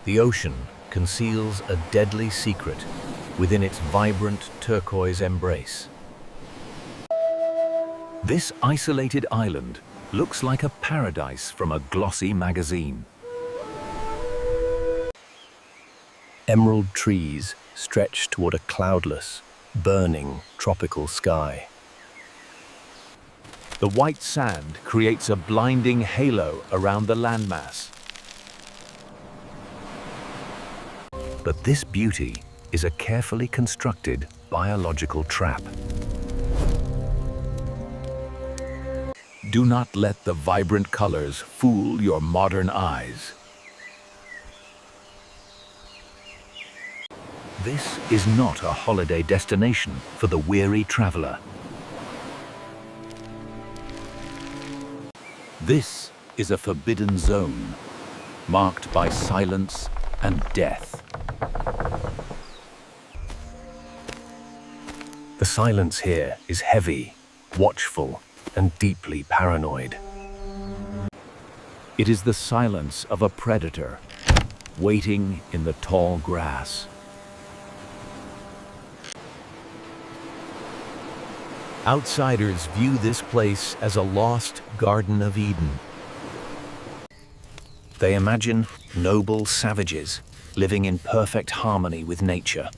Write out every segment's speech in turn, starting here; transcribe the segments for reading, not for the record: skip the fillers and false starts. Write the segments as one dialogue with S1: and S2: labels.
S1: The ocean conceals a deadly secret within its vibrant turquoise embrace. This isolated island looks like a paradise from a glossy magazine. Emerald trees stretch toward a cloudless, burning tropical sky. The white sand creates a blinding halo around the landmass. But this beauty is a carefully constructed biological trap. Do not let the vibrant colors fool your modern eyes. This is not a holiday destination for the weary traveler. This is a forbidden zone, marked by silence and death. The silence here is heavy, watchful, and deeply paranoid. It is the silence of a predator, waiting in the tall grass. Outsiders view this place as a lost Garden of Eden. They imagine noble savages living in perfect harmony with nature.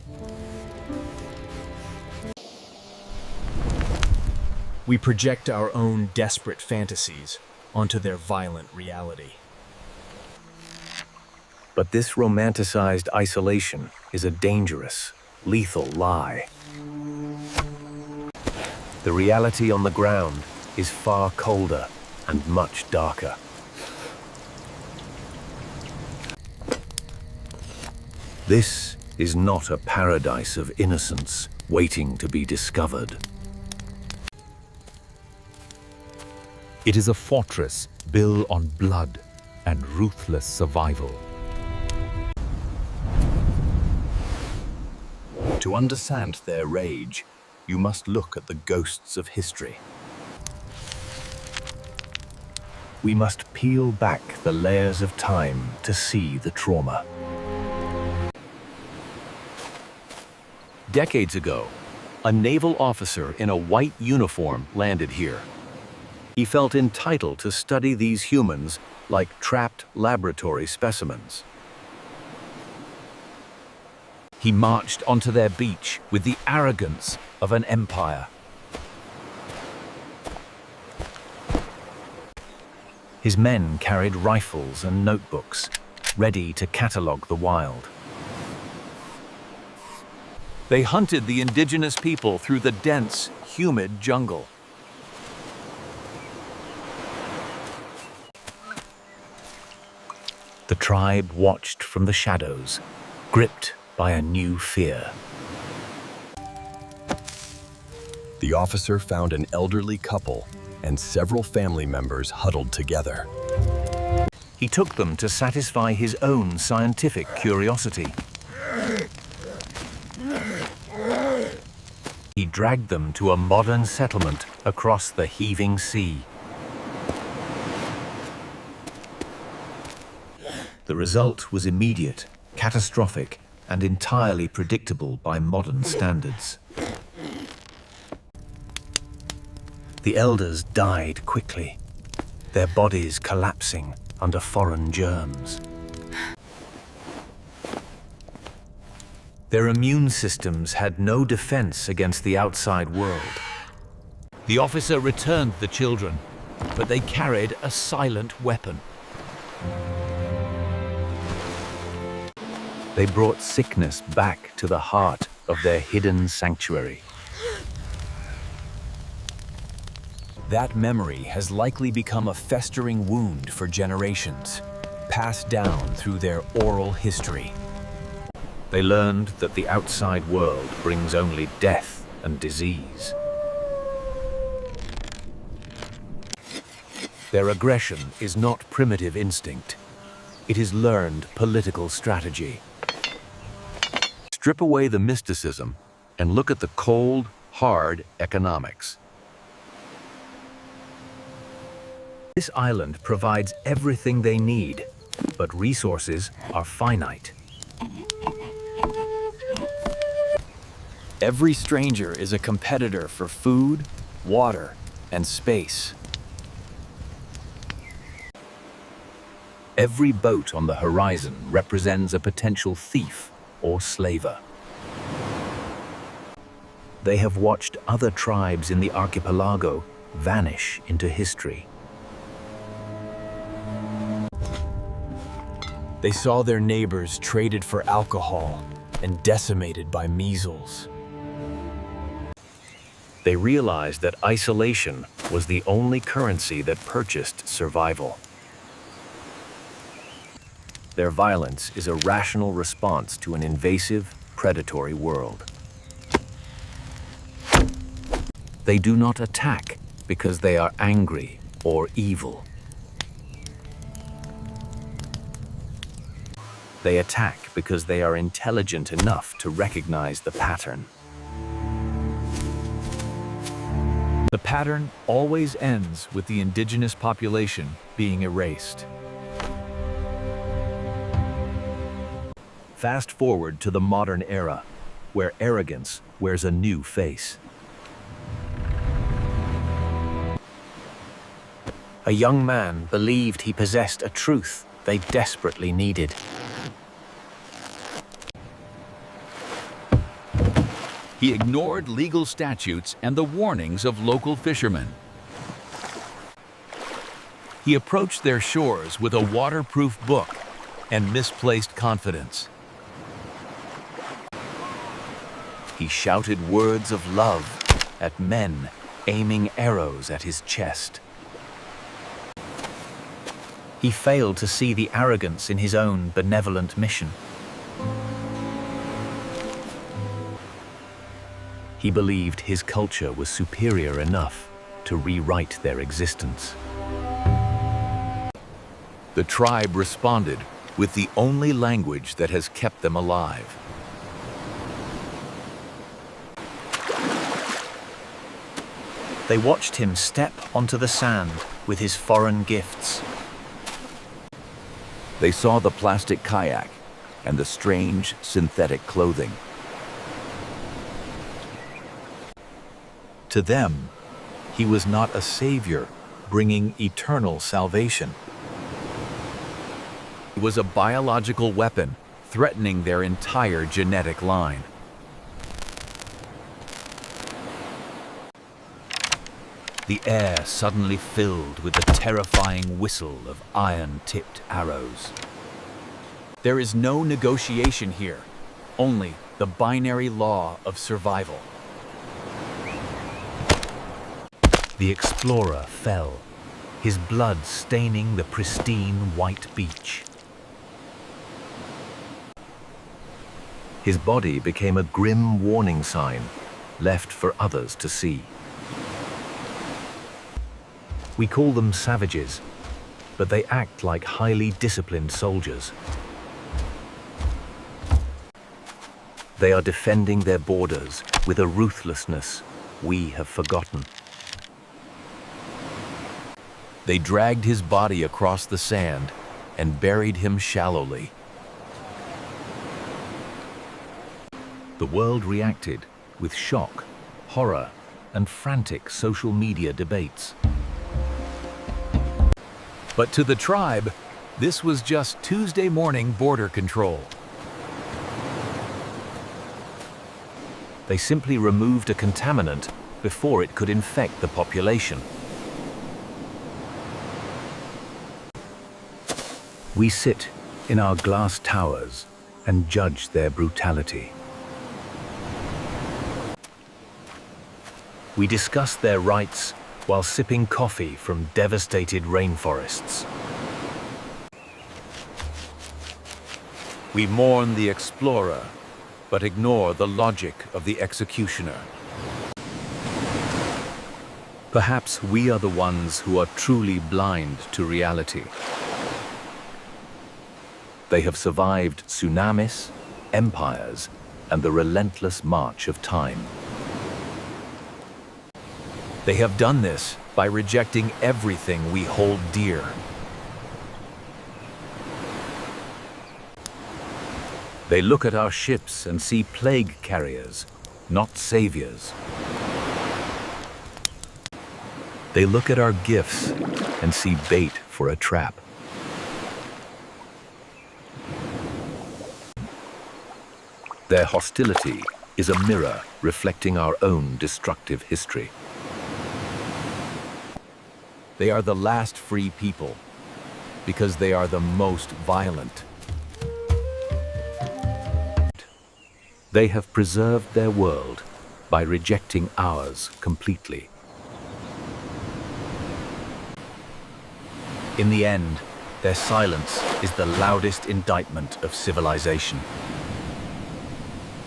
S2: We project our own desperate fantasies onto their violent reality.
S1: But this romanticized isolation is a dangerous, lethal lie. The reality on the ground is far colder and much darker. This is not a paradise of innocence waiting to be discovered. It is a fortress built on blood and ruthless survival. To understand their rage, you must look at the ghosts of history. We must peel back the layers of time to see the trauma. Decades ago, a naval officer in a white uniform landed here. He felt entitled to study these humans like trapped laboratory specimens. He marched onto their beach with the arrogance of an empire. His men carried rifles and notebooks, ready to catalog the wild. They hunted the indigenous people through the dense, humid jungle. The tribe watched from the shadows, gripped by a new fear.
S3: The officer found an elderly couple and several family members huddled together.
S1: He took them to satisfy his own scientific curiosity. He dragged them to a modern settlement across the heaving sea. The result was immediate, catastrophic, and entirely predictable by modern standards. The elders died quickly, their bodies collapsing under foreign germs. Their immune systems had no defense against the outside world. The officer returned the children, but they carried a silent weapon. They brought sickness back to the heart of their hidden sanctuary.
S2: That memory has likely become a festering wound for generations, passed down through their oral history.
S1: They learned that the outside world brings only death and disease. Their aggression is not primitive instinct. It is learned political strategy. Strip away the mysticism and look at the cold, hard economics. This island provides everything they need:
S2: but resources are finite. Every stranger is a competitor for food, water, and space. Every boat on the horizon represents a potential thief or slaver. They have watched other tribes in the archipelago vanish into history. They saw their neighbors traded for alcohol and decimated by measles. They realized that isolation was the only currency that purchased survival. Their violence is a rational response to an invasive, predatory world. They do not attack because they are angry or evil. They attack because they are intelligent enough to recognize the pattern. The pattern always ends with the indigenous population being erased. Fast forward to the modern era, where arrogance wears a new face. A young man believed he possessed a truth they desperately needed.
S4: He ignored legal statutes and the warnings of local fishermen. He approached their shores with a waterproof book and misplaced confidence.
S2: He shouted words of love at men aiming arrows at his chest. He failed to see the arrogance in his own benevolent mission. He believed his culture was superior enough to rewrite their existence.
S4: The tribe responded with the only language that has kept them alive.
S2: They watched him step onto the sand with his foreign gifts.
S4: They saw the plastic kayak and the strange synthetic clothing.
S2: To them, he was not a savior bringing eternal salvation.
S4: It was a biological weapon threatening their entire genetic line.
S2: The air suddenly filled with the terrifying whistle of iron-tipped arrows. There is no negotiation here, only the binary law of survival. The explorer fell, his blood staining the pristine white beach. His body became a grim warning sign, left for others to see. We call them savages, but they act like highly disciplined soldiers. They are defending their borders with a ruthlessness we have forgotten.
S4: They dragged his body across the sand and buried him shallowly.
S2: The world reacted with shock, horror, and frantic social media debates.
S4: But to the tribe, this was just Tuesday morning border control.
S2: They simply removed a contaminant before it could infect the population. We sit in our glass towers and judge their brutality. We discuss their rights while sipping coffee from devastated rainforests.
S4: We mourn the explorer, but ignore the logic of the executioner.
S2: Perhaps we are the ones who are truly blind to reality. They have survived tsunamis, empires, and the relentless march of time. They have done this by rejecting everything we hold dear.
S4: They look at our ships and see plague carriers, not saviors.
S3: They look at our gifts and see bait for a trap.
S1: Their hostility is a mirror reflecting our own destructive history.
S2: They are the last free people because they are the most violent.
S1: They have preserved their world by rejecting ours completely.
S2: In the end, their silence is the loudest indictment of civilization.